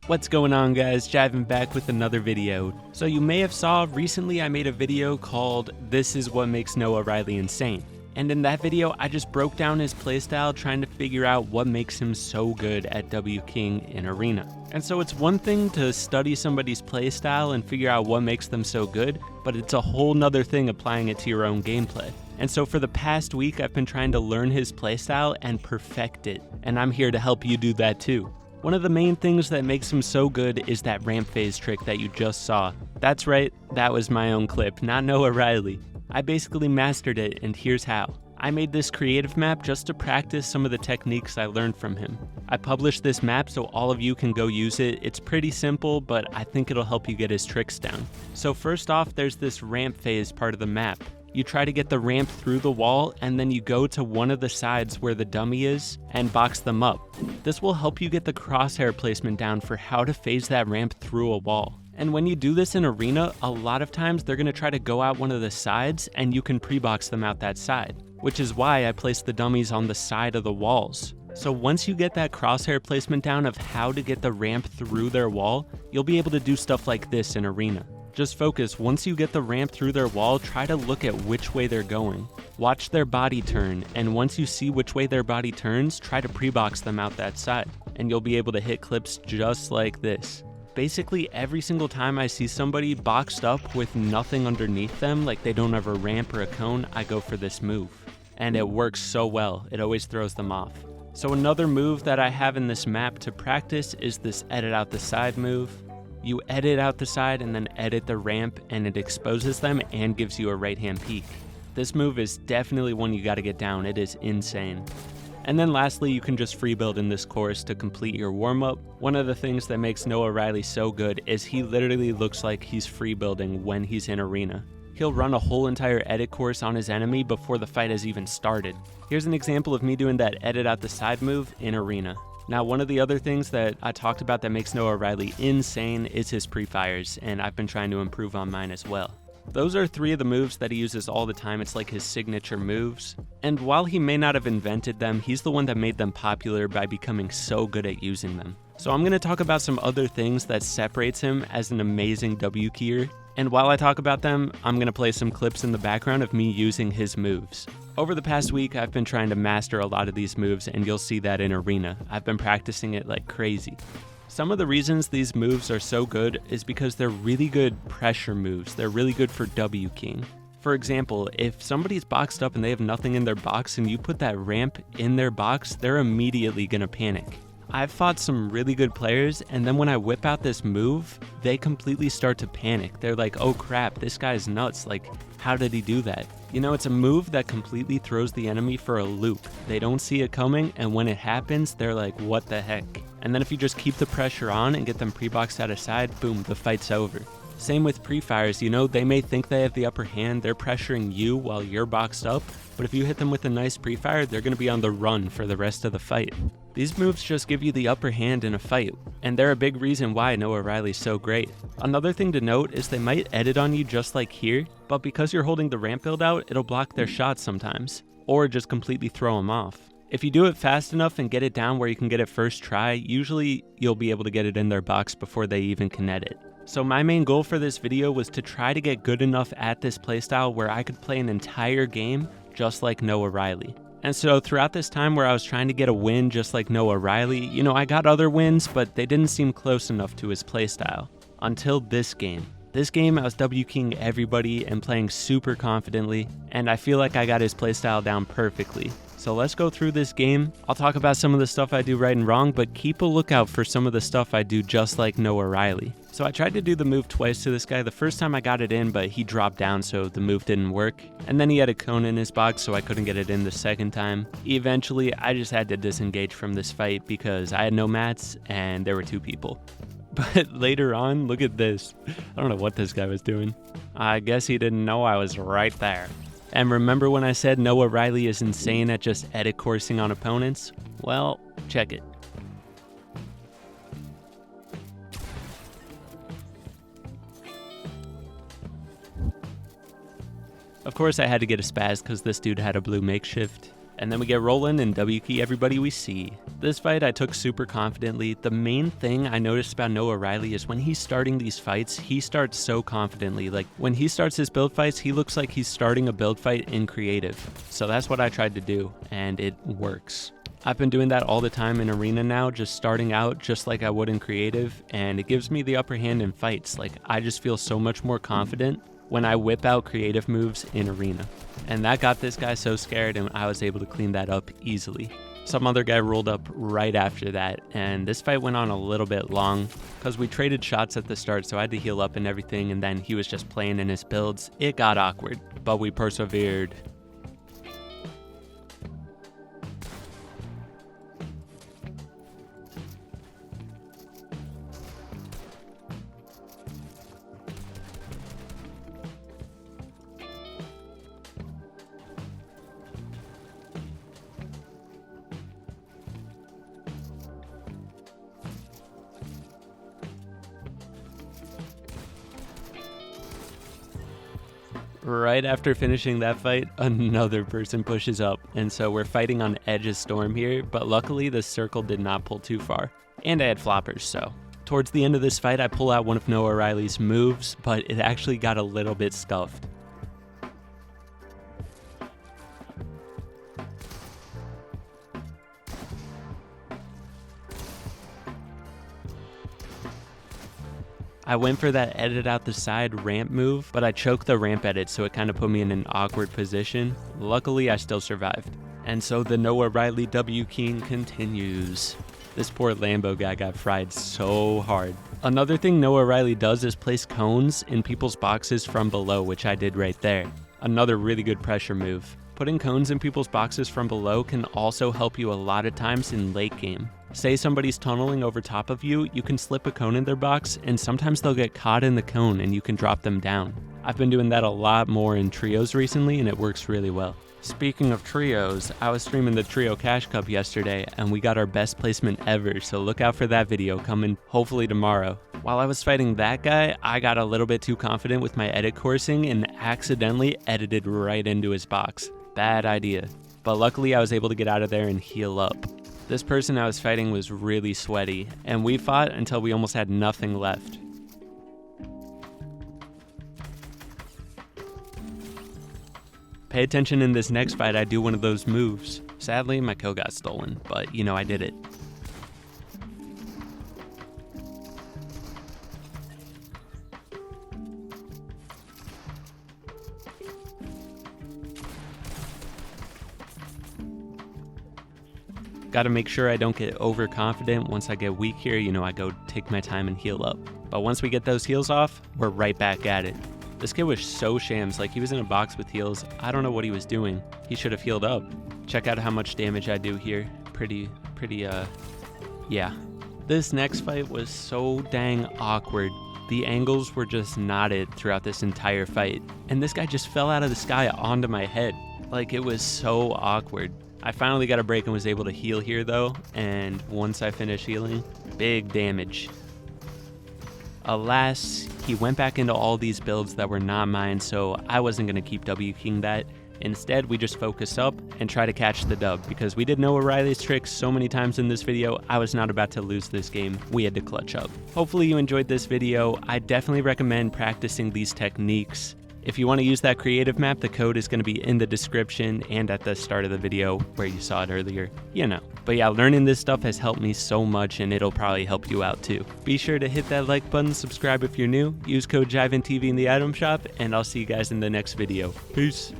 What's going on, guys? Jivan back with another video. So you may have saw recently I made a video called This Is What Makes Noahreyli Insane. And in that video, I just broke down his playstyle trying to figure out what makes him so good at W King in Arena. And so it's one thing to study somebody's playstyle and figure out what makes them so good, but it's a whole nother thing applying it to your own gameplay. And so for the past week, I've been trying to learn his playstyle and perfect it. And I'm here to help you do that too. One of the main things that makes him so good is that ramp phase trick that you just saw. That's right, that was my own clip, not Noahreyli. I basically mastered it, and here's how. I made this creative map just to practice some of the techniques I learned from him. I published this map so all of you can go use it. It's pretty simple, but I think it'll help you get his tricks down. So first off, there's this ramp phase part of the map. You try to get the ramp through the wall, and then you go to one of the sides where the dummy is and box them up. This will help you get the crosshair placement down for how to phase that ramp through a wall. And when you do this in Arena, a lot of times they're going to try to go out one of the sides, and you can pre-box them out that side, which is why I placed the dummies on the side of the walls. So once you get that crosshair placement down of how to get the ramp through their wall, you'll be able to do stuff like this in Arena. Just focus, once you get the ramp through their wall, try to look at which way they're going. Watch their body turn, and once you see which way their body turns, try to pre-box them out that side, and you'll be able to hit clips just like this. Basically, every single time I see somebody boxed up with nothing underneath them, like they don't have a ramp or a cone, I go for this move. And it works so well, it always throws them off. So another move that I have in this map to practice is this edit out the side move. You edit out the side and then edit the ramp, and it exposes them and gives you a right hand peek. This move is definitely one you gotta get down, it is insane. And then lastly, you can just free build in this course to complete your warm up. One of the things that makes Noahreyli so good is he literally looks like he's free building when he's in Arena. He'll run a whole entire edit course on his enemy before the fight has even started. Here's an example of me doing that edit out the side move in Arena. Now, one of the other things that I talked about that makes Noahreyli insane is his pre-fires, and I've been trying to improve on mine as well. Those are three of the moves that he uses all the time. It's like his signature moves. And while he may not have invented them, he's the one that made them popular by becoming so good at using them. So I'm going to talk about some other things that separates him as an amazing W keyer. And while I talk about them, I'm going to play some clips in the background of me using his moves. Over the past week, I've been trying to master a lot of these moves, and you'll see that in Arena. I've been practicing it like crazy. Some of the reasons these moves are so good is because they're really good pressure moves. They're really good for W King. For example, if somebody's boxed up and they have nothing in their box and you put that ramp in their box, they're immediately going to panic. I've fought some really good players, and then when I whip out this move, they completely start to panic. They're like, oh crap, this guy's nuts, like, how did he do that? You know, it's a move that completely throws the enemy for a loop. They don't see it coming, and when it happens, they're like, what the heck? And then if you just keep the pressure on and get them pre-boxed out of side, boom, the fight's over. Same with pre-fires, you know, they may think they have the upper hand, they're pressuring you while you're boxed up, but if you hit them with a nice pre-fire, they're going to be on the run for the rest of the fight. These moves just give you the upper hand in a fight, and they're a big reason why Noahreyli's so great. Another thing to note is they might edit on you just like here, but because you're holding the ramp build out, it'll block their shots sometimes, or just completely throw them off. If you do it fast enough and get it down where you can get it first try, usually you'll be able to get it in their box before they even can edit. So my main goal for this video was to try to get good enough at this playstyle where I could play an entire game just like Noahreyli. And so throughout this time where I was trying to get a win just like Noahreyli, you know, I got other wins, but they didn't seem close enough to his playstyle. Until this game. This game I was W King everybody and playing super confidently, and I feel like I got his playstyle down perfectly. So let's go through this game. I'll talk about some of the stuff I do right and wrong, but keep a lookout for some of the stuff I do just like Noahreyli. So I tried to do the move twice to this guy. The first time I got it in, but he dropped down, so the move didn't work. And then he had a cone in his box, so I couldn't get it in the second time. Eventually, I just had to disengage from this fight because I had no mats and there were two people. But later on, look at this. I don't know what this guy was doing. I guess he didn't know I was right there. And remember when I said Noahreyli is insane at just edit coursing on opponents? Well, check it. Of course I had to get a spaz because this dude had a blue makeshift. And then we get rolling and W key everybody we see. This fight I took super confidently. The main thing I noticed about Noahreyli is when he's starting these fights, he starts so confidently. Like when he starts his build fights, he looks like he's starting a build fight in creative. So that's what I tried to do, and it works. I've been doing that all the time in arena now, just starting out just like I would in creative, and it gives me the upper hand in fights. Like I just feel so much more confident when I whip out creative moves in arena. And that got this guy so scared, and I was able to clean that up easily. Some other guy rolled up right after that, and this fight went on a little bit long because we traded shots at the start, so I had to heal up and everything, and then he was just playing in his builds. It got awkward, but we persevered. Right after finishing that fight, another person pushes up, and so we're fighting on Edge's storm here, but luckily the circle did not pull too far. And I had floppers, so. Towards the end of this fight, I pull out one of Noahreyli's moves, but it actually got a little bit scuffed. I went for that edit out the side ramp move, but I choked the ramp edit, so it kind of put me in an awkward position. Luckily, I still survived. And so the Noahreyli W King continues. This poor Lambo guy got fried so hard. Another thing Noahreyli does is place cones in people's boxes from below, which I did right there. Another really good pressure move. Putting cones in people's boxes from below can also help you a lot of times in late game. Say somebody's tunneling over top of you, you can slip a cone in their box, and sometimes they'll get caught in the cone and you can drop them down. I've been doing that a lot more in trios recently, and it works really well. Speaking of trios, I was streaming the Trio Cash Cup yesterday, and we got our best placement ever, so look out for that video coming hopefully tomorrow. While I was fighting that guy, I got a little bit too confident with my edit coursing and accidentally edited right into his box. Bad idea. But luckily I was able to get out of there and heal up. This person I was fighting was really sweaty, and we fought until we almost had nothing left. Pay attention in this next fight, I do one of those moves. Sadly, my kill got stolen, but you know, I did it. Gotta make sure I don't get overconfident. Once I get weak here, you know, I go take my time and heal up. But once we get those heals off, we're right back at it. This kid was so shams, like he was in a box with heals. I don't know what he was doing. He should have healed up. Check out how much damage I do here. Yeah. This next fight was so dang awkward. The angles were just knotted throughout this entire fight. And this guy just fell out of the sky onto my head. Like, it was so awkward. I finally got a break and was able to heal here though, and once I finished healing, big damage. Alas, he went back into all these builds that were not mine, so I wasn't going to keep W King that. Instead, we just focus up and try to catch the dub, because we did Noahreyli's tricks so many times in this video, I was not about to lose this game. We had to clutch up. Hopefully you enjoyed this video. I definitely recommend practicing these techniques. If you want to use that creative map, the code is going to be in the description and at the start of the video where you saw it earlier, you know. But yeah, learning this stuff has helped me so much, and it'll probably help you out too. Be sure to hit that like button, subscribe if you're new, use code JivanTV in the item shop, and I'll see you guys in the next video. Peace.